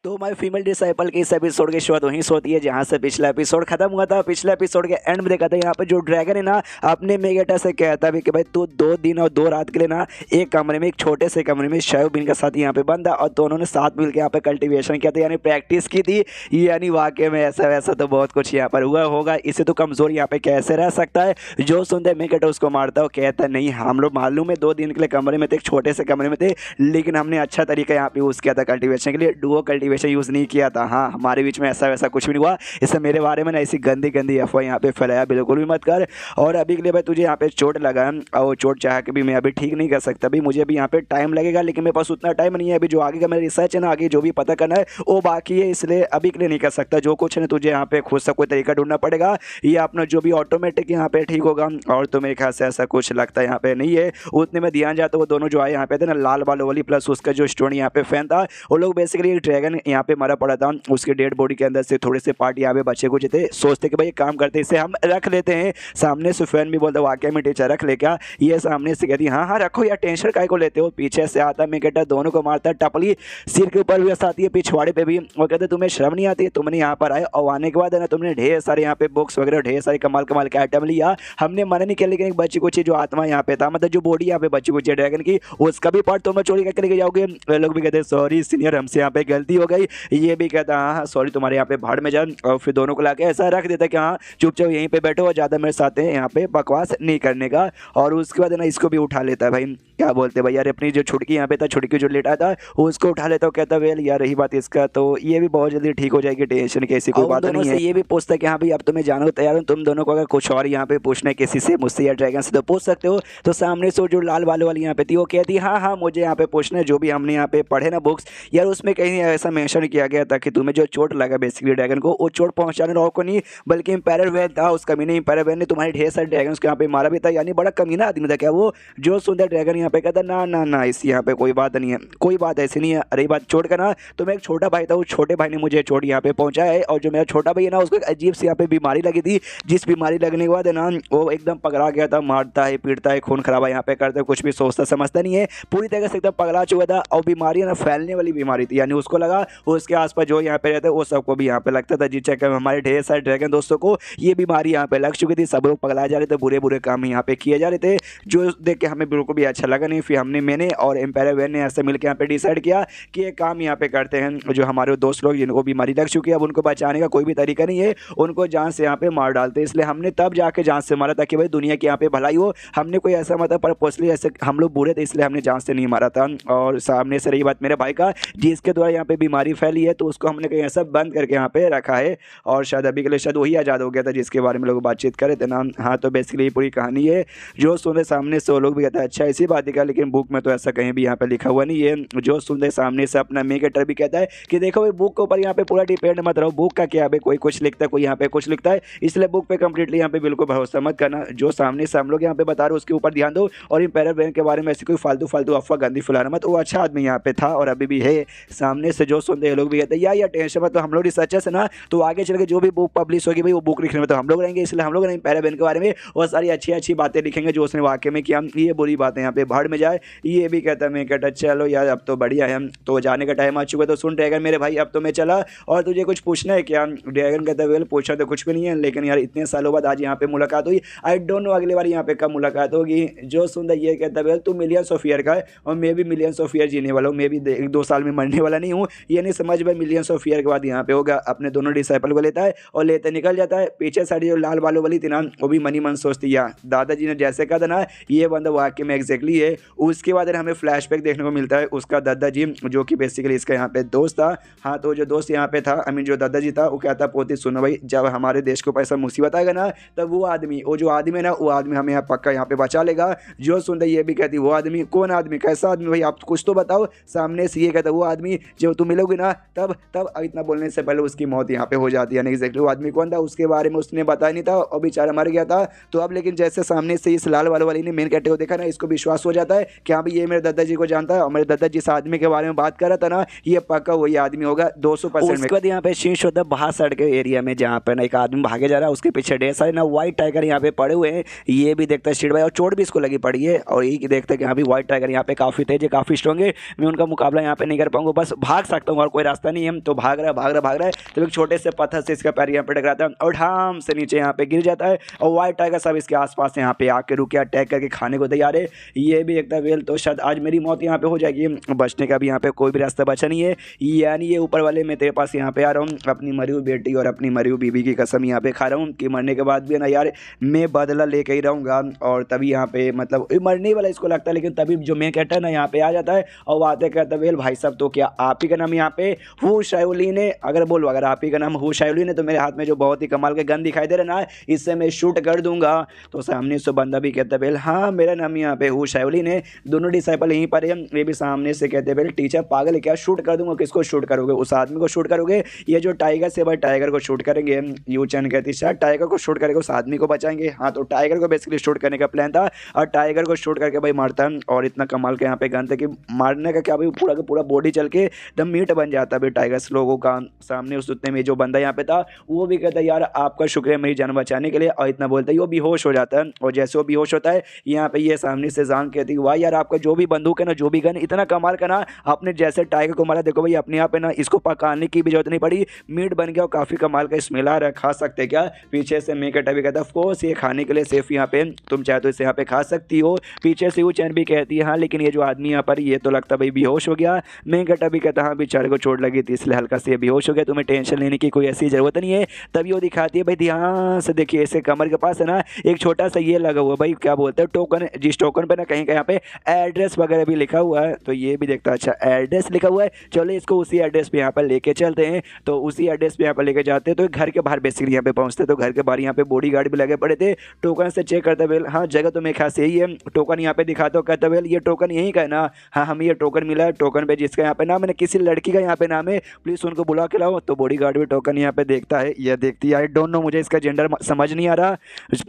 तो my female disciple के इस एपिसोड की शुरुआत वहीं से होती है जहां से पिछला एपिसोड खत्म हुआ था। पिछले एपिसोड के एंड में देखा था यहाँ पे जो ड्रैगन है ना अपने मेगेटा से कहता भी कि भाई तू 2 दिन और 2 रात के लिए ना एक कमरे में, एक छोटे से कमरे में शायोबिन के साथ यहाँ पे बंद था और दोनों ने साथ मिलकर यहाँ पे कल्टीवेशन किया था, यानी प्रैक्टिस की थी। यानी वाकई में ऐसा वैसा तो बहुत कुछ यहाँ पर हुआ होगा। इसे तो कमजोर यहाँ पे कैसे रह सकता है। जो सुनते मेगेटा उसको मारता है, कहता नहीं हम लोग मालूम है 2 दिन के लिए कमरे में थे, एक छोटे से कमरे में थे, लेकिन हमने अच्छा तरीका यहाँ पे यूज़ किया था कल्टीवेशन के लिए, डुओ कल्टीवेशन यूज़ नहीं किया था। हाँ, हमारे बीच में ऐसा वैसा कुछ भी नहीं हुआ। इससे मेरे बारे में ना ऐसी गंदी गंदी अफवाह यहाँ पे फैलाया बिल्कुल भी मत कर। और अभी के लिए भाई तुझे यहाँ पे चोट लगा है और वो चोट चाह के भी मैं अभी ठीक नहीं कर सकता। अभी मुझे भी यहाँ पे टाइम लगेगा, लेकिन मेरे पास उतना टाइम नहीं है। अभी जो आगे का मेरा रिसर्च है ना, आगे जो भी पता करना है वो बाकी है, इसलिए अभी के लिए नहीं कर सकता। जो कुछ है ना तुझे यहाँ पे खुद से कोई तरीका ढूंढना पड़ेगा, ये अपना जो भी ऑटोमेटिक यहाँ पे ठीक होगा। और तो मेरे ख्याल से ऐसा कुछ लगता है यहाँ पे नहीं है। उतने में ध्यान जाता वो दोनों जो आए यहाँ पे थे ना, लाल बालों वाली प्लस उसका जो स्टूडेंट यहाँ पे फैन था, वो लोग बेसिकली एक ड्रैगन यहाँ पे मरा पड़ा था, उसके डेड बॉडी के अंदर से थोड़े से पार्ट यहाँ पे बचे कुछ थे। सोचते कि भाई एक काम करते इसे हम रख लेते हैं। सामने से फैन भी बोलता वाकई में टीचर रख ले क्या। ये सामने से कहती हाँ हाँ रखो यार, टेंशन काय को लेते हो। पीछे से आता मेगेटा दोनों को मारता, टपली सिर के ऊपर भी आती है, पिछवाड़े पे भी। वो कहते तुम्हें शर्म नहीं आती, तुमने यहाँ पर आए और आने के बाद है ना तुमने ढेर सारे यहाँ पे बुक्स वगैरह ढेर सारे कमाल कमाल के आइटम लिया। हमने मना नहीं किया, लेकिन एक बच्ची कुछ जो आत्मा यहाँ पे था, मतलब जो बॉडी यहाँ पे बच्ची कुछ ड्रैगन की, उसका भी पार्ट तुम चोरी करके लेके जाओगे। वे लोग भी कहते सॉरी सीनियर, हमसे यहाँ पे गलती हो गई। ये भी कहता हाँ सॉरी, तुम्हारे यहाँ पे भाड़ में जा। और फिर दोनों को लाके ऐसा रख देता कि हाँ चुपचाप यहीं पे बैठो और ज़्यादा मेरे साथ यहाँ पे बकवास नहीं करने का। और उसके बाद ना इसको भी उठा लेता है। भाई क्या बोलते भाई यार, अपनी जो छुटकी यहाँ पे था, छुटकी जो लेटा था उसको उठा लेता हूँ। कहता वेल यार रही बात इसका, तो ये भी बहुत जल्दी ठीक हो जाएगी, टेंशन की ऐसी कोई बात नहीं है। ये भी पूछता है कि हाँ भाई अब तुम्हें जानो तैयार हो, तुम दोनों को अगर कुछ और यहाँ पे पूछना है किसी से, मुझसे या ड्रैगन से, तो पूछ सकते हो। तो सामने से जो लाल बालों वाली यहाँ पे थी वो कहती हाँ हाँ मुझे यहाँ पे पूछना है, जो भी हमने यहाँ पे पढ़े ना बुक्स यार, उसमें कहीं ऐसा मेंशन किया गया था कि तुम्हें जो चोट लगा बेसिकली ड्रैगन को, वो चोट पहुंचाने वालों को नहीं बल्कि एम्पायर वैन था, उस कमीने एम्पायर वैन ने तुम्हारे ढेर सारे ड्रैगन को यहाँ पे मारा भी था। यानी बड़ा कमीना आदमी था क्या वो। जो सुंदर ड्रैगन यहाँ पे कहता ना ना ना, इस यहाँ पे कोई बात नहीं है, कोई बात ऐसी नहीं है। अरे बात चोट का ना, तो मैं एक छोटा भाई था, उस छोटे भाई ने मुझे चोट यहाँ पे पहुंचाया है। और जो मेरा छोटा भाई है ना, उसको एक अजीब सी यहाँ पे बीमारी लगी थी, जिस बीमारी लगने के बाद है ना वो एकदम पकड़ा गया था, मारता है पीटता है, खून खराबा यहाँ पे करता है, कुछ भी सोचता समझता नहीं है, पूरी तरह से एकदम पकड़ा चुका था। और बीमारी ना फैलने वाली बीमारी थी, यानी उसको लगा उसके आसपास जो यहाँ पे रहते वो सबको भी यहाँ पे लगता था। जिस चक्कर में हमारे ढेर सारे ड्रैगन दोस्तों को ये बीमारी यहाँ पे लग चुकी थी, सब लोग पकड़ाए जा रहे थे, बुरे बुरे काम यहाँ पे किए जा रहे थे, जो देख के हमें बिल्कुल भी अच्छा लगा नहीं। फिर मैंने और एम्पायर वैन ने ऐसे मिलकर यहाँ पे डिसाइड किया कि एक काम यहाँ पे करते हैं, जो हमारे दोस्त लोग जिनको बीमारी लग चुकी है, अब उनको बचाने का कोई भी तरीका नहीं है, उनको जान से यहाँ पे मार डालते हैं। इसलिए हमने तब जाके जान से मारा ताकि भाई दुनिया की यहाँ पे भलाई हो। हमने कोई ऐसा मतलब पर्पसली ऐसे हम लोग बुरे थे, इसलिए हमने जान से नहीं मारा था। और सामने से रही बात मेरे भाई का, जिसके द्वारा यहाँ पे बीमारी फैली है, तो उसको हमने कहीं ऐसा बंद करके यहाँ पे रखा है। और शायद अभी के लिए शायद वही आज़ाद हो गया था जिसके बारे में लोग बातचीत कर रहे थे ना। हाँ, तो बेसिकली पूरी कहानी है। जो सुने सामने से वो लोग भी कहते हैं अच्छा इसी बात का, लेकिन बुक में तो ऐसा कहीं भी यहाँ पे लिखा हुआ नहीं है। जो सुनते सामने से अपना मेगेटर भी कहता है कि देखो भाई बुक के ऊपर यहाँ पे पूरा डिपेंड मत रहो, बुक का क्या है, कोई कुछ लिखता है कोई यहाँ पे कुछ लिखता है, इसलिए बुक पे कंप्लीटली यहाँ पे बिल्कुल भरोसा मत करना। जो सामने से हम लोग यहाँ पे बता रहे हो उसके ऊपर ध्यान दो। और एम्पायर वैन के बारे में ऐसी कोई फालतू फालतू अफवाह गंदी फैलाना मत। वो अच्छा आदमी यहाँ पे था और अभी भी है। सामने से जो सुनते हैं लोग भी कहते हैं या टेंशन मत, तो हम लोग रिसर्चर्स है ना, तो आगे चल के जो भी बुक पब्लिश होगी भाई वो बुक लिखने में तो हम लोग रहेंगे, इसलिए हम लोग एम्पायर वैन के बारे में वो सारी अच्छी अच्छी बातें लिखेंगे जो उसने वाकई में किया। ये बुरी बातें यहाँ पे भाड़ में जाए। ये भी कहता है मैं कहता चलो यार अब तो बढ़िया है, तो जाने का टाइम आ चुका है। तो सुन ड्रैगन मेरे भाई अब तो मैं चला, और तुझे कुछ पूछना है क्या। ड्रैगन कहता है वेल पूछना तो कुछ भी नहीं है, लेकिन यार इतने सालों बाद आज यहाँ पे मुलाकात हुई, आई डोंट नो अगली बार यहाँ पे कब मुलाकात होगी। जो सुंदर ये कहता है वेल तू मिलियंस ऑफ ईयर का है और मैं भी मिलियंस ऑफ ईयर जीने वाला हूँ, मैं भी 1-2 साल में मरने वाला नहीं हूँ, ये नहीं समझ भाई मिलियंस ऑफ ईयर के बाद यहाँ पे होगा। अपने दोनों डिसाइपल को लेता है और लेते निकल जाता है। पीछे साइड जो लाल बालों वाली थी ना, वो भी मनी मन सोचती है दादाजी ने जैसे कहा था ना, ये बंदा वाकई में एग्जैक्टली है। उसके बाद हमें फ्लैशबैक देखने को मिलता है उसका दादाजी, जो कि बेसिकली इसका यहाँ पे दोस्त था। हाँ, तो जो दोस्त यहाँ पे था, आई मीन जो दादाजी था, वो कहता पोती सुनो भाई, जब हमारे देश को पैसा मुसीबत आएगा ना, तब वो आदमी, वो जो आदमी है ना, वो आदमी हमें यहाँ पक्का यहाँ पे बचा लेगा। जो सुनते ये भी कहती वो आदमी कौन आदमी, कैसा आदमी भाई, आप कुछ तो बताओ। सामने से ये कहता वो आदमी जब तुम मिलोगे ना तब इतना बोलने से पहले उसकी मौत यहाँ पे हो जाती है। एग्जैक्टली वो आदमी कौन था उसके बारे में उसने बताया नहीं था और बेचारा मर गया था। तो अब लेकिन जैसे सामने से इस लाल वाली ने मेन कैरेक्टर को देखा ना, इसको विश्वास हो जाता है कि हाँ भाई ये मेरे दादाजी को जानता है और मेरे दादाजी जिस आदमी के बारे में बात कर रहा था ना, ये पक्का वही आदमी होगा 200%। उसके बाद यहाँ पे शीश होता है बाहर सड़क के एरिया में, जहाँ पे ना एक आदमी भागे जा रहा है, उसके पीछे ढेर सारे ना व्हाइट टाइगर यहाँ पे पड़े हुए हैं। ये भी देखता है स्ट्रीट भाई, और चोट भी इसको लगी पड़ी है, और यही देखता है कि हाँ भी व्हाइट टाइगर यहाँ पे काफी तेज है, काफी स्ट्रॉन्ग है, मैं उनका मुकाबला यहाँ पे नहीं कर पाऊंगा, बस भाग सकता सकता हूँ और कोई रास्ता नहीं है, तो भाग रहा है। तो एक छोटे से पत्थर से इसका पैर यहाँ पे टकराता है और ढाम से नीचे यहाँ पे गिर जाता है और व्हाइट टाइगर सब इसके आसपास यहाँ पे आके रुके अटैक करके खाने को तैयार है। ये भी एक वेल, तो शायद आज मेरी मौत यहाँ पे हो जाएगी, बचने का भी यहाँ पे कोई भी रास्ता बचा नहीं है। यानी ये ऊपर वाले मैं तेरे पास यहाँ पे आ रहा हूँ, अपनी मरी हुई बेटी और अपनी मरी हुई बीबी की कसम यहाँ पे खा रहा हूँ कि मरने के बाद भी ना यार मैं बदला लेके ही रहूँगा। और तभी यहाँ पे मतलब मरने वाला इसको लगता है, लेकिन तभी जो मैं कहता है ना यहाँ पे आ जाता है और वो आते कहता है वेल भाई साहब तो क्या आप ही का नाम यहाँ पे हु शायोली ने, अगर आप ही का नाम हु शायोली ने तो मेरे हाथ में जो बहुत ही कमाल के गन दिखाई दे रहा ना इससे मैं शूट कर दूंगा। तो सामने से बंदा भी कहता है वेल हाँ मेरा नाम यहाँ पे हु शायोली ने, दोनों डिसाइपल यहीं पर है। ये भी सामने से कहते हैं वेल टीचर पागल है क्या, शूट कर दूंगा। किसको शूट करोगे, उस आदमी को शूट करोगे, ये जो टाइगर से भाई टाइगर को शूट करेंगे। यू चैन कहती शायद टाइगर को शूट करेगा उस आदमी को बचाएंगे। हाँ तो टाइगर को बेसिकली शूट करने का प्लान था और टाइगर को शूट करके भाई मारता है और इतना कमाल के यहाँ पे गन था कि मारने का क्या भाई पूरा का पूरा बॉडी चल के एकदम मीट बन जाता है भाई टाइगर्स लोगों का। सामने उस उतने में जो बंदा यहाँ पे था वो भी कहता है यार आपका शुक्रिया मेरी जान बचाने के लिए, और इतना बोलता है वो बेहोश हो जाता है। और जैसे वो बेहोश होता है यहाँ पे ये सामने से जान कहती है वाह यार आपका जो भी बंदूक है ना जो भी गन इतना कमाल का ना, आपने जैसे टाइगर को मारा देखो भाई अपने यहाँ पे ना इसको पकाने की भी जरूरत नहीं पड़ी, मीट बन गया और काफ़ी कमाल का स्मेल आ रहा है, खा सकते क्या। पीछे से मैं कहता भी कहता ऑफकोर्स ये खाने के लिए सेफ यहाँ पे, तुम चाहे तो इसे यहाँ पे खा सकती हो। पीछे से वो चैन भी कहती है हाँ लेकिन ये जो आदमी यहाँ पर ये तो लगता भाई बेहोश हो गया। मैं कहता भी कहता हाँ बेचारे को चोट लगी थी इसलिए हल्का से बेहोश हो गया, तुम्हें टेंशन लेने की कोई ऐसी ज़रूरत नहीं है। तभी वो दिखाती है भाई ध्यान से देखिए ऐसे कमर के पास है ना एक छोटा सा ये लगा हुआ भाई क्या बोलते हैं टोकन, जिस टोकन पे ना कहीं यहाँ पे एड्रेस वगैरह भी लिखा हुआ है। तो ये भी देखता अच्छा एड्रेस लिखा हुआ है, चलो इसको उसी एड्रेस पे यहाँ पर लेके चलते हैं। तो उसी एड्रेस पे यहाँ पर लेके जाते हैं तो घर के बाहर बेसिकली यहाँ पे पहुँचते तो घर के बाहर यहाँ पे बॉडी गार्ड भी लगे पड़े थे। टोकन से चेक करते वेल हाँ जगह तो मेरे ख्याल से यही है, टोकन यहाँ पे दिखाते हो कहते वेल ये टोकन यहीं का है ना, हाँ हमें ये टोकन मिला है, टोकन पे जिसका यहाँ पे नाम है किसी लड़की का यहाँ पे नाम है प्लीज़ उनको बुला के लाओ। तो बॉडी गार्ड भी टोकन यहाँ पे देखता है, यह देखती है आई डोंट नो मुझे इसका जेंडर समझ नहीं आ रहा,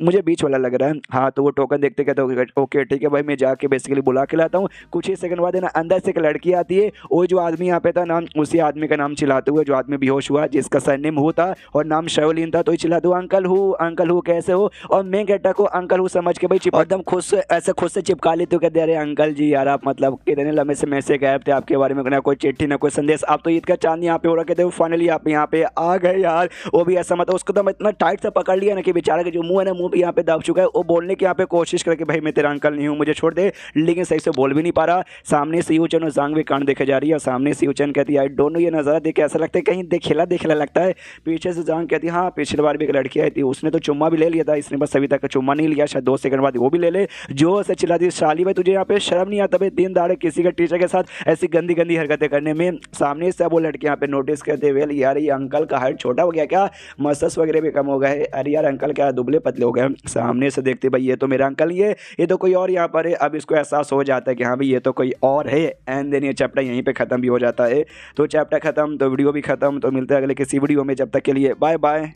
मुझे बीच वाला लग रहा है। हाँ तो वो टोकन देखते कहते ओके ठीक है भाई मैं जाके बेसिकली बुला के लाता हूँ। कुछ ही सेकंड बाद है ना अंदर से एक लड़की आती है, वो जो आदमी यहाँ पे था नाम उसी आदमी का नाम चिल्लाते हुए जो आदमी बेहोश हुआ जिसका सरनेम हु था और नाम शायोलिन था, तो चिल्लाते हुए अंकल हु कैसे हो। और मैं कहता को अंकल हु समझ के भाई एकदम खुद से ऐसे खुद से चिपका लेते हो कहते अरे अंकल जी यार आप मतलब कितने लंबे से मैसेज गायब थे आपके बारे में, ना कोई चिट्ठी ना कोई संदेश, आप तो ईद का चांद यहाँ पे हो रखे थे फाइनली आप यहाँ पे आ गए यार। वो भी ऐसा मतलब उसको तो इतना टाइट से पकड़ लिया ना कि बेचारा का जो मुंह है ना मुंह भी यहाँ पे दब चुका है, वो बोलने की यहाँ पे कोशिश करके भाई मैं तेरा अंकल नहीं हूँ मुझे छोड़ दे, लेकिन सही से बोल भी नहीं पा रहा। सामने से यूचन और जांग भी कांड देखे जा रही है और सामने से यूचन कहती है आई डोंट नो ये नज़ारा देख के ऐसा लगता है कहीं देखिला लगता है। पीछे से जांग कहती है हाँ पिछली बार भी एक लड़की आई थी उसने तो चुम्मा भी ले लिया था, इसने बस अभी तक चुम्मा नहीं लिया, शायद 2 सेकंड बाद वो भी ले ले। जो से चिल्लाती शाली भाई तुझे यहाँ पे शर्म नहीं आता भाई दिन दाड़े किसी के टीचर के साथ ऐसी गंदी गंदी हरकतें करने में। सामने से वो लड़के यहाँ पे नोटिस करते हुए यार ये अंकल का हाइट छोटा हो गया क्या, मसल्स वगैरह भी कम हो गए, अरे यार अंकल क्या दुबले पतले हो गए। सामने से देखते भाई ये तो मेरा अंकल ही है, ये तो कोई और यहाँ पर है। अब इसको एहसास हो जाता है कि हाँ भाई ये तो कोई और है एंड देन ये चैप्टर यहीं पे ख़त्म भी हो जाता है। तो चैप्टर ख़त्म तो वीडियो भी ख़त्म, तो मिलते हैं अगले किसी वीडियो में, जब तक के लिए बाय बाय।